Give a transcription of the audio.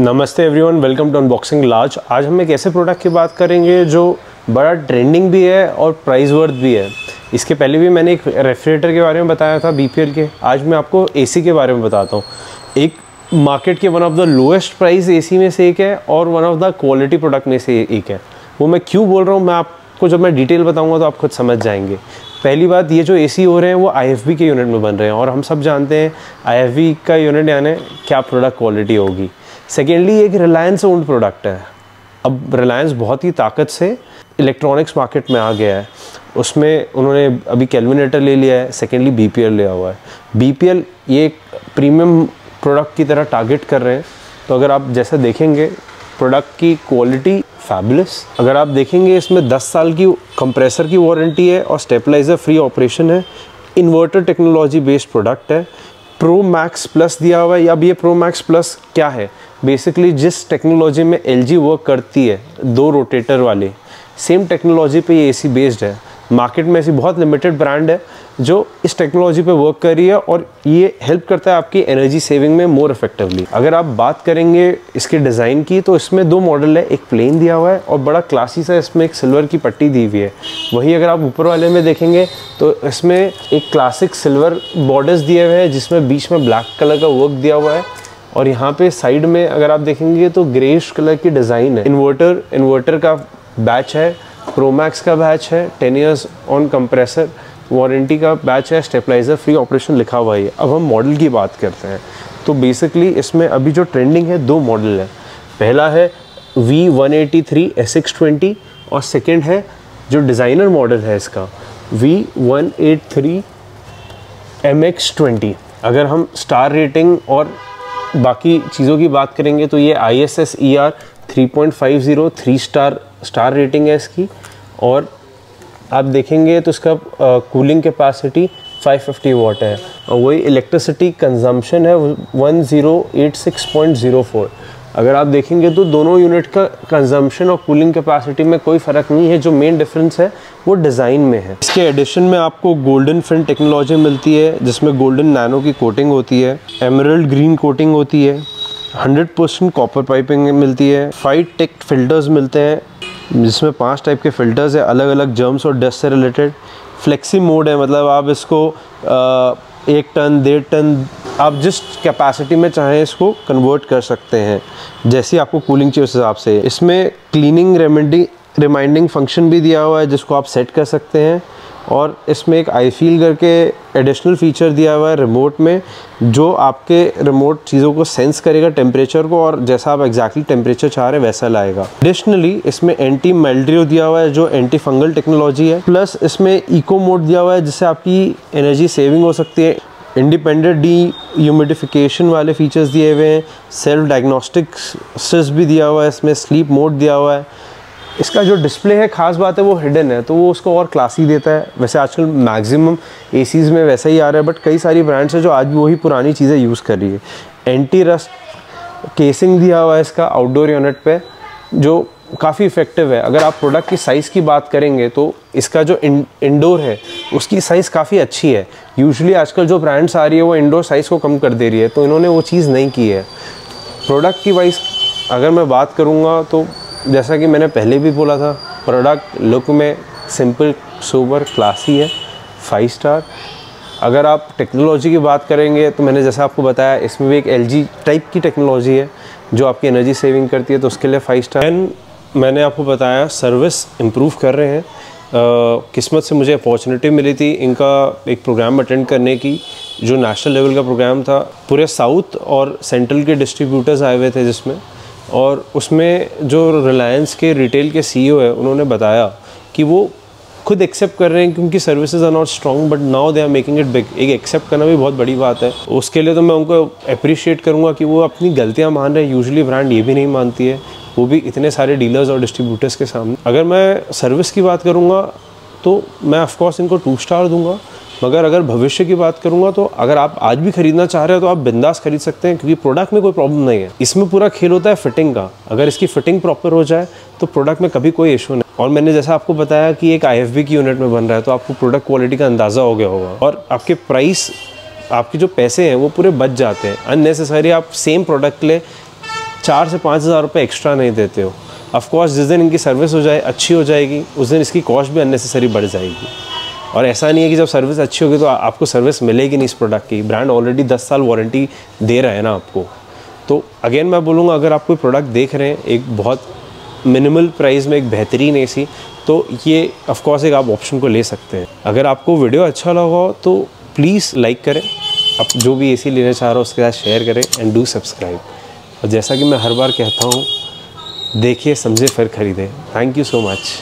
नमस्ते everyone, welcome to unboxing large. आज हम एक ऐसे प्रोडक्ट की बात करेंगे जो बड़ा ट्रेंडिंग भी है और प्राइस वर्थ भी है। इसके पहले भी मैंने एक रेफ्रिजरेटर के बारे में बताया था बीपीएल के। आज मैं आपको एसी के बारे में बताता हूँ। एक मार्केट के one of the lowest price AC में से एक है और one of the quality product में से एक है। वो मैं क्यों बोल रहा हूँ, मैं आपको जब मैं डिटेल बताऊँगा तो आप खुद समझ जाएंगे। पहली बात, ये जो एसी हो रहे हैं वो आईएफबी के यूनिट में बन रहे हैं और हम सब जानते हैं आईएफबी का यूनिट यानी क्या प्रोडक्ट क्वालिटी होगी। सेकेंडली, एक रिलायंस ओन्ड प्रोडक्ट है। अब रिलायंस बहुत ही ताकत से इलेक्ट्रॉनिक्स मार्केट में आ गया है। उसमें उन्होंने अभी कैलविनेटर ले लिया है, सेकेंडली बीपीएल लिया हुआ है। बीपीएल ये एक प्रीमियम प्रोडक्ट की तरह टारगेट कर रहे हैं। तो अगर आप जैसा देखेंगे प्रोडक्ट की क्वालिटी फैबुलस। अगर आप देखेंगे इसमें 10 साल की कंप्रेसर की वारंटी है और स्टेबलाइज़र फ्री ऑपरेशन है। इन्वर्टर टेक्नोलॉजी बेस्ड प्रोडक्ट है। प्रो मैक्स प्लस दिया हुआ है। अब ये प्रो मैक्स प्लस क्या है? बेसिकली जिस टेक्नोलॉजी में एलजी वर्क करती है, 2 रोटेटर वाले, सेम टेक्नोलॉजी पे ये एसी बेस्ड है। मार्केट में ऐसी बहुत लिमिटेड ब्रांड है जो इस टेक्नोलॉजी पे वर्क कर रही है और ये हेल्प करता है आपकी एनर्जी सेविंग में मोर इफेक्टिवली। अगर आप बात करेंगे इसके डिज़ाइन की तो इसमें 2 मॉडल है, एक प्लेन दिया हुआ है और बड़ा क्लासी सा इसमें एक सिल्वर की पट्टी दी हुई है। वहीं अगर आप ऊपर वाले में देखेंगे तो इसमें एक क्लासिक सिल्वर बॉर्डर्स दिए हुए हैं जिसमें बीच में ब्लैक कलर का वर्क दिया हुआ है और यहाँ पे साइड में अगर आप देखेंगे तो ग्रेइश कलर की डिज़ाइन है। इन्वर्टर का बैच है, प्रोमैक्स का बैच है, 10 इयर्स ऑन कंप्रेसर वारंटी का बैच है, स्टेबलाइज़र फ्री ऑपरेशन लिखा हुआ है। अब हम मॉडल की बात करते हैं तो बेसिकली इसमें अभी जो ट्रेंडिंग है 2 मॉडल है। पहला है V183 SX20 और सेकेंड है जो डिज़ाइनर मॉडल है इसका V183 MX20। अगर हम स्टार रेटिंग और बाकी चीज़ों की बात करेंगे तो ये ISS ER 3.50 3 स्टार रेटिंग है इसकी। और आप देखेंगे तो इसका कूलिंग कैपेसिटी 550 वाट है और वही इलेक्ट्रिसिटी कंजम्पशन है 1086.04। अगर आप देखेंगे तो दोनों यूनिट का कंजम्पशन और कूलिंग कैपेसिटी में कोई फ़र्क नहीं है। जो मेन डिफरेंस है वो डिज़ाइन में है। इसके एडिशन में आपको गोल्डन फिन टेक्नोलॉजी मिलती है जिसमें गोल्डन नैनो की कोटिंग होती है, एमरल्ड ग्रीन कोटिंग होती है, 100% कॉपर पाइपिंग मिलती है, 5 टेक फिल्टर्स मिलते हैं जिसमें 5 टाइप के फ़िल्टर्स है अलग अलग जर्म्स और डस्ट से रिलेटेड। फ्लेक्सी मोड है, मतलब आप इसको 1 टन 1.5 टन आप जिस कैपेसिटी में चाहें इसको कन्वर्ट कर सकते हैं जैसी आपको कूलिंग चाहिए उस हिसाब से। इसमें क्लीनिंग रिमाइंडिंग फंक्शन भी दिया हुआ है जिसको आप सेट कर सकते हैं और इसमें एक आई फील करके एडिशनल फीचर दिया हुआ है रिमोट में जो आपके रिमोट चीज़ों को सेंस करेगा टेम्परेचर को और जैसा आप एग्जैक्टली टेम्परेचर चाह रहे हैं वैसा लाएगा। एडिशनली इसमें एंटी मेल्ड्रियो दिया हुआ है जो एंटी फंगल टेक्नोलॉजी है। प्लस इसमें इको मोड दिया हुआ है जिससे आपकी एनर्जी सेविंग हो सकती है। इंडिपेंडेंट डी ह्यूमिडिफिकेशन वाले फीचर्स दिए हुए हैं। सेल्फ डायग्नोस्टिक्स भी दिया हुआ है इसमें। स्लीप मोड दिया हुआ है। इसका जो डिस्प्ले है, खास बात है वो हिडन है तो वो उसको और क्लासी देता है। वैसे आजकल मैक्सिमम एसीज़ में वैसा ही आ रहा है बट कई सारी ब्रांड्स हैं जो आज भी वही पुरानी चीज़ें यूज़ कर रही है। एंटी रस्ट केसिंग दिया हुआ है इसका आउटडोर यूनिट पे जो काफ़ी इफ़ेक्टिव है। अगर आप प्रोडक्ट की साइज़ की बात करेंगे तो इसका जो इंडोर है उसकी साइज़ काफ़ी अच्छी है। यूजुअली आजकल जो ब्रांड्स आ रही है वो इंडोर साइज़ को कम कर दे रही है तो इन्होंने वो चीज़ नहीं की है। प्रोडक्ट की वाइज अगर मैं बात करूँगा तो जैसा कि मैंने पहले भी बोला था, प्रोडक्ट लुक में सिंपल सोबर क्लासी है, 5 स्टार। अगर आप टेक्नोलॉजी की बात करेंगे तो मैंने जैसा आपको बताया इसमें भी एक एलजी टाइप की टेक्नोलॉजी है जो आपकी एनर्जी सेविंग करती है तो उसके लिए 5 स्टार। मैंने आपको बताया सर्विस इम्प्रूव कर रहे हैं। किस्मत से मुझे अपॉर्चुनिटी मिली थी इनका एक प्रोग्राम अटेंड करने की जो नेशनल लेवल का प्रोग्राम था। पूरे साउथ और सेंट्रल के डिस्ट्रीब्यूटर्स आए हुए थे जिसमें, और उसमें जो रिलायंस के रिटेल के सीईओ है उन्होंने बताया कि वो खुद एक्सेप्ट कर रहे हैं क्योंकि services are not strong but now they are making it big. एक एक्सेप्ट करना भी बहुत बड़ी बात है। उसके लिए तो मैं उनको अप्रिशिएट करूँगा कि वो अपनी गलतियाँ मान रहे हैं। यूजुअली ब्रांड ये भी नहीं मानती है, वो भी इतने सारे डीलर्स और डिस्ट्रीब्यूटर्स के सामने। अगर मैं सर्विस की बात करूँगा तो मैं ऑफकोर्स इनको 2 स्टार दूँगा। मगर अगर भविष्य की बात करूँगा तो अगर आप आज भी खरीदना चाह रहे हो तो आप बिंदास खरीद सकते हैं क्योंकि प्रोडक्ट में कोई प्रॉब्लम नहीं है। इसमें पूरा खेल होता है फिटिंग का। अगर इसकी फिटिंग प्रॉपर हो जाए तो प्रोडक्ट में कभी कोई इशू नहीं। और मैंने जैसा आपको बताया कि एक आईएफबी की यूनिट में बन रहा है तो आपको प्रोडक्ट क्वालिटी का अंदाज़ा हो गया होगा और आपके प्राइस आपके जो पैसे हैं वो पूरे बच जाते हैं। अननेसेसरी आप सेम प्रोडक्ट ले 4 से 5 हज़ार रुपये एक्स्ट्रा नहीं देते हो। ऑफ कोर्स जिस दिन इनकी सर्विस हो जाए, अच्छी हो जाएगी, उस दिन इसकी कॉस्ट भी अननेसेसरी बढ़ जाएगी। और ऐसा नहीं है कि जब सर्विस अच्छी होगी तो आपको सर्विस मिलेगी नहीं इस प्रोडक्ट की। ब्रांड ऑलरेडी 10 साल वारंटी दे रहा है ना आपको। तो अगेन मैं बोलूँगा, अगर आप कोई प्रोडक्ट देख रहे हैं एक बहुत मिनिमल प्राइस में एक बेहतरीन एसी, तो ये ऑफ कोर्स एक आप ऑप्शन को ले सकते हैं। अगर आपको वीडियो अच्छा लगा हो तो प्लीज़ लाइक करें, आप जो भी एसी लेना चाह रहे हो उसके साथ शेयर करें एंड डू सब्सक्राइब। और जैसा कि मैं हर बार कहता हूँ, देखिए समझे फिर खरीदें। Thank you so much.